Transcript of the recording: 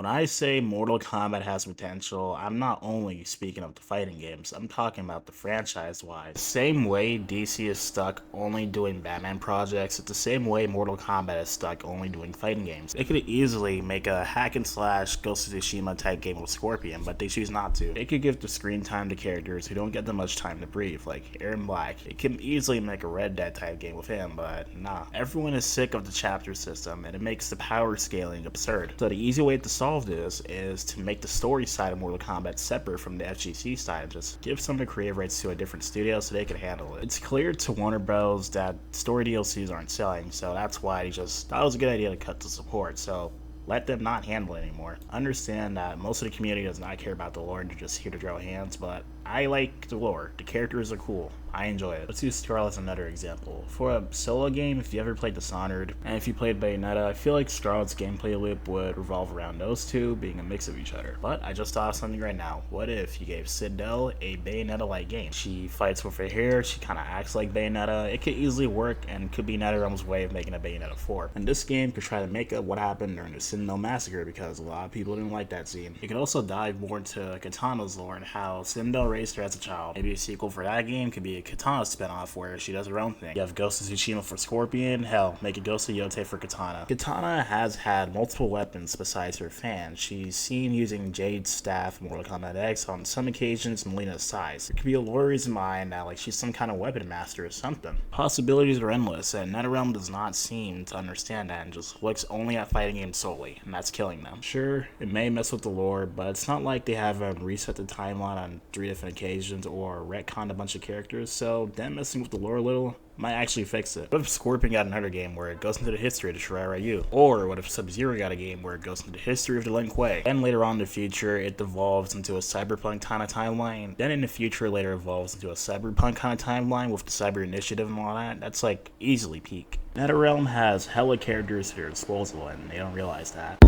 When I say Mortal Kombat has potential, I'm not only speaking of the fighting games, I'm talking about the franchise-wise. Same way DC is stuck only doing Batman projects, it's the same way Mortal Kombat is stuck only doing fighting games. They could easily make a hack and slash Ghost of Tsushima type game with Scorpion, but they choose not to. They could give the screen time to characters who don't get that much time to breathe, like Aaron Black. It can easily make a Red Dead type game with him, but nah. Everyone is sick of the chapter system, and it makes the power scaling absurd. So the easy way to solve this is to make the story side of Mortal Kombat separate from the FGC side and just give some of the creative rights to a different studio so they can handle it. It's clear to Warner Bros. That story DLCs aren't selling, so that's why they just thought it was a good idea to cut the support. So let them not handle it anymore. Understand that most of the community does not care about the lore and they're just here to draw hands, but I like the lore. The characters are cool. I enjoy it. Let's use Scarlet as another example. For a solo game, if you ever played Dishonored, and if you played Bayonetta, I feel like Scarlet's gameplay loop would revolve around those two being a mix of each other. But I just thought of something right now. What if you gave Citadel a Bayonetta-like game? She fights with her hair, she kinda acts like Bayonetta. It could easily work and could be NetherRealm's way of making a Bayonetta 4. And this game could try to make up what happened during the Citadel massacre because a lot of people didn't like that scene. You could also dive more into Katana's lore and how Citadel raised her as a child. Maybe a sequel for that game could be a Katana spinoff where she does her own thing. You have Ghost of Tsushima for Scorpion, hell, make a Ghost of Yote for Katana. Katana has had multiple weapons besides her fan. She's seen using Jade's staff in Mortal Kombat X on some occasions, Melina's size. There could be a lore reason behind that, like she's some kind of weapon master or something. Possibilities are endless, and NetherRealm does not seem to understand that and just looks only at fighting games solely, and that's killing them. Sure, it may mess with the lore, but it's not like they haven't reset the timeline on 3 different occasions or retconned a bunch of characters, so them messing with the lore a little might actually fix it. What if Scorpion got another game where it goes into the history of the Shirai Ryu? Or what if Sub-Zero got a game where it goes into the history of the Lin Kuei? Then later on in the future, it devolves into a cyberpunk kind of timeline. Then in the future, later evolves into a cyberpunk kind of timeline with the Cyber Initiative and all that. That's like easily peak. NetherRealm has hella characters at their disposal and they don't realize that.